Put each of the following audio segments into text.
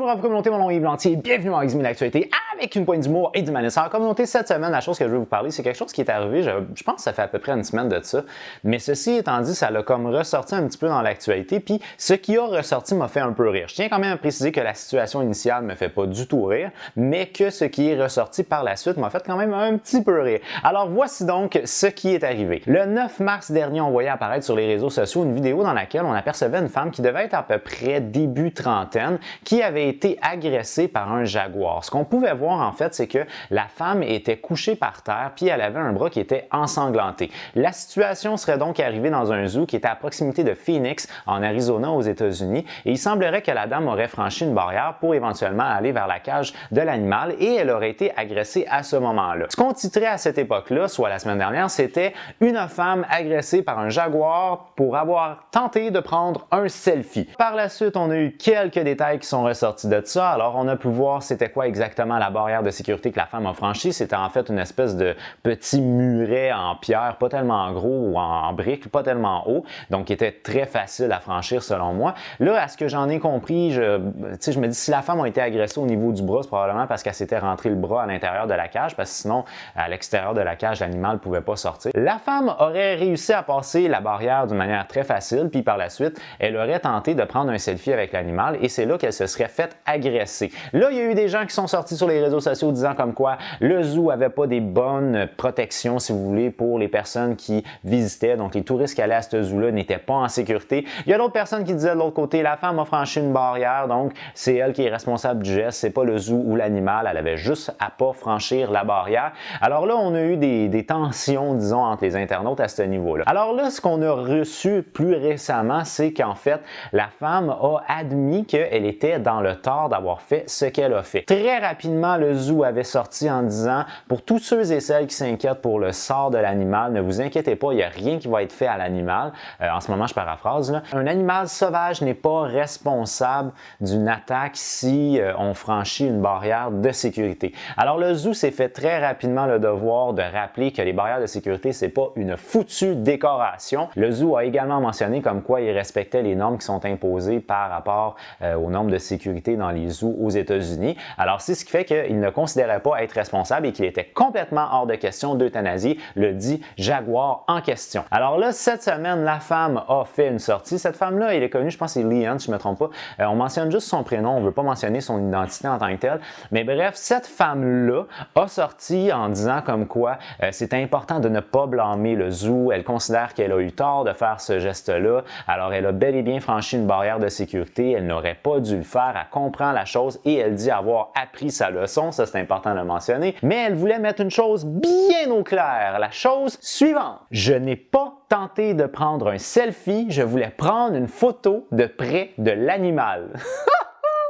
Bonjour à vous communauté, mon nom est Yves Lantier, bienvenue à Examiner l'actualité avec une pointe d'humour et d'humanisme. En communauté, cette semaine, la chose que je veux vous parler, c'est quelque chose qui est arrivé, je pense que ça fait à peu près une semaine de ça, mais ceci étant dit, ça l'a comme ressorti un petit peu dans l'actualité, puis ce qui a ressorti m'a fait un peu rire. Je tiens quand même à préciser que la situation initiale me fait pas du tout rire, mais que ce qui est ressorti par la suite m'a fait quand même un petit peu rire. Alors voici donc ce qui est arrivé. Le 9 mars dernier, on voyait apparaître sur les réseaux sociaux une vidéo dans laquelle on apercevait une femme qui devait être à peu près début trentaine, qui avait été agressée par un jaguar. Ce qu'on pouvait voir en fait, c'est que la femme était couchée par terre puis elle avait un bras qui était ensanglanté. La situation serait donc arrivée dans un zoo qui était à proximité de Phoenix, en Arizona, aux États-Unis, et il semblerait que la dame aurait franchi une barrière pour éventuellement aller vers la cage de l'animal et elle aurait été agressée à ce moment-là. Ce qu'on titrait à cette époque-là, soit la semaine dernière, c'était « Une femme agressée par un jaguar pour avoir tenté de prendre un selfie ». Par la suite, on a eu quelques détails qui sont ressortis de ça. Alors, on a pu voir c'était quoi exactement la barrière de sécurité que la femme a franchie. C'était en fait une espèce de petit muret en pierre, pas tellement gros ou en briques, pas tellement haut, donc qui était très facile à franchir selon moi. Là, à ce que j'en ai compris, je me dis si la femme a été agressée au niveau du bras, c'est probablement parce qu'elle s'était rentrée le bras à l'intérieur de la cage, parce que sinon, à l'extérieur de la cage, l'animal ne pouvait pas sortir. La femme aurait réussi à passer la barrière d'une manière très facile, puis par la suite, elle aurait tenté de prendre un selfie avec l'animal et c'est là qu'elle se serait faite agresser. Là, il y a eu des gens qui sont sortis sur les réseaux sociaux disant comme quoi le zoo avait pas des bonnes protections, si vous voulez, pour les personnes qui visitaient. Donc, les touristes qui allaient à ce zoo-là n'étaient pas en sécurité. Il y a d'autres personnes qui disaient de l'autre côté, la femme a franchi une barrière, donc c'est elle qui est responsable du geste, c'est pas le zoo ou l'animal, elle avait juste à pas franchir la barrière. Alors là, on a eu des tensions, disons, entre les internautes à ce niveau-là. Alors là, ce qu'on a reçu plus récemment, c'est qu'en fait, la femme a admis qu'elle était dans le tort d'avoir fait ce qu'elle a fait. Très rapidement, le zoo avait sorti en disant « Pour tous ceux et celles qui s'inquiètent pour le sort de l'animal, ne vous inquiétez pas, il n'y a rien qui va être fait à l'animal. » En ce moment, je paraphrase, là. Un animal sauvage n'est pas responsable d'une attaque si on franchit une barrière de sécurité. Alors, le zoo s'est fait très rapidement le devoir de rappeler que les barrières de sécurité, c'est pas une foutue décoration. Le zoo a également mentionné comme quoi il respectait les normes qui sont imposées par rapport aux normes de sécurité dans les zoos aux États-Unis. Alors, c'est ce qui fait qu'il ne considérait pas être responsable et qu'il était complètement hors de question d'euthanasier le dit jaguar en question. Alors là, cette semaine, la femme a fait une sortie. Cette femme-là, elle est connue, je pense que c'est Leanne, si je ne me trompe pas. On mentionne juste son prénom, on ne veut pas mentionner son identité en tant que telle. Mais bref, cette femme-là a sorti en disant comme quoi c'est important de ne pas blâmer le zoo. Elle considère qu'elle a eu tort de faire ce geste-là. Alors, elle a bel et bien franchi une barrière de sécurité. Elle n'aurait pas dû le faire. Elle comprend la chose et elle dit avoir appris sa leçon. Ça, c'est important de le mentionner. Mais elle voulait mettre une chose bien au clair. La chose suivante. Je n'ai pas tenté de prendre un selfie. Je voulais prendre une photo de près de l'animal.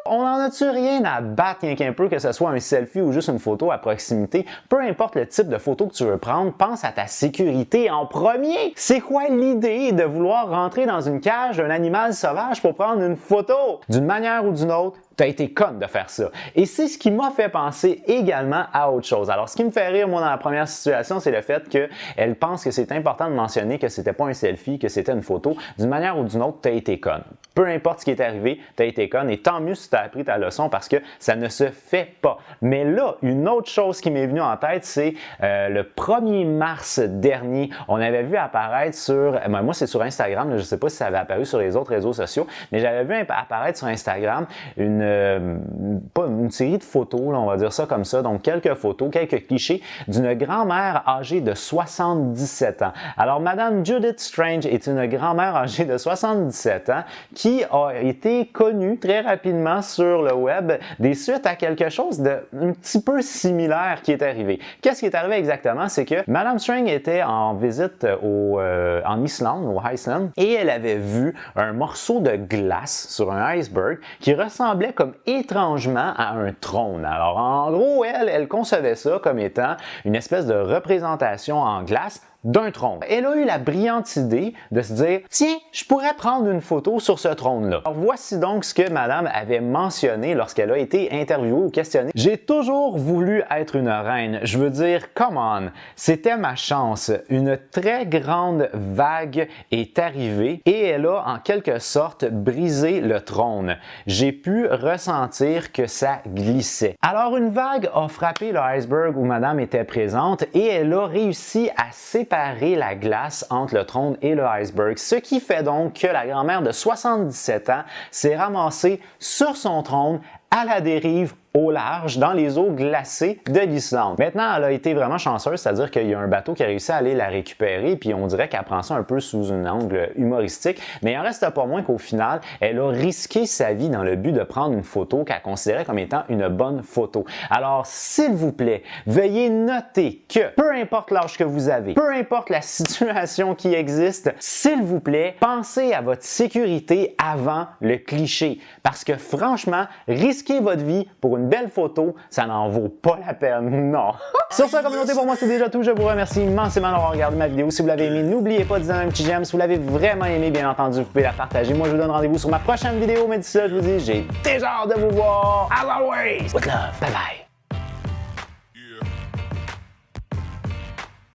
On n'en a-tu rien à battre rien qu'un peu, que ce soit un selfie ou juste une photo à proximité? Peu importe le type de photo que tu veux prendre, pense à ta sécurité en premier. C'est quoi l'idée de vouloir rentrer dans une cage d'un animal sauvage pour prendre une photo? D'une manière ou d'une autre, tu as été conne de faire ça. Et c'est ce qui m'a fait penser également à autre chose. Alors, ce qui me fait rire, moi, dans la première situation, c'est le fait qu'elle pense que c'est important de mentionner que c'était pas un selfie, que c'était une photo. D'une manière ou d'une autre, tu as été conne. Peu importe ce qui est arrivé, tu as été conne. Et tant mieux si tu as appris ta leçon parce que ça ne se fait pas. Mais là, une autre chose qui m'est venue en tête, c'est le 1er mars dernier, on avait vu apparaître sur, moi c'est sur Instagram, là, je ne sais pas si ça avait apparu sur les autres réseaux sociaux, mais j'avais vu apparaître sur Instagram pas une série de photos, là, on va dire ça comme ça, donc quelques photos, quelques clichés d'une grand-mère âgée de 77 ans. Alors, Madame Judith Strange est une grand-mère âgée de 77 ans qui a été connue très rapidement sur le web des suites à quelque chose d'un petit peu similaire qui est arrivé. Qu'est-ce qui est arrivé exactement? C'est que Madame Strange était en visite en Islande, au Iceland, et elle avait vu un morceau de glace sur un iceberg qui ressemblait comme étrangement à un trône. Alors, en gros, elle concevait ça comme étant une espèce de représentation en glace d'un trône. Elle a eu la brillante idée de se dire « Tiens, je pourrais prendre une photo sur ce trône-là. » Alors voici donc ce que madame avait mentionné lorsqu'elle a été interviewée ou questionnée. « J'ai toujours voulu être une reine. Je veux dire, come on, c'était ma chance. Une très grande vague est arrivée et elle a en quelque sorte brisé le trône. J'ai pu ressentir que ça glissait. » Alors une vague a frappé le iceberg où madame était présente et elle a réussi à séparer la glace entre le trône et le iceberg, ce qui fait donc que la grand-mère de 77 ans s'est ramassée sur son trône à la dérive au large, dans les eaux glacées de l'Islande. Maintenant, elle a été vraiment chanceuse, c'est-à-dire qu'il y a un bateau qui a réussi à aller la récupérer, puis on dirait qu'elle prend ça un peu sous un angle humoristique, mais il en reste pas moins qu'au final, elle a risqué sa vie dans le but de prendre une photo qu'elle considérait comme étant une bonne photo. Alors, s'il vous plaît, veuillez noter que peu importe l'âge que vous avez, peu importe la situation qui existe, s'il vous plaît, pensez à votre sécurité avant le cliché, parce que franchement, risquer votre vie pour une belle photo, ça n'en vaut pas la peine, non. Sur ce, communauté, pour moi, c'est déjà tout. Je vous remercie immensément d'avoir regardé ma vidéo. Si vous l'avez aimé, n'oubliez pas de donner un petit j'aime. Si vous l'avez vraiment aimé, bien entendu, vous pouvez la partager. Moi, je vous donne rendez-vous sur ma prochaine vidéo, mais d'ici là, je vous dis, j'ai déjà hâte de vous voir. As always, with love. Bye bye.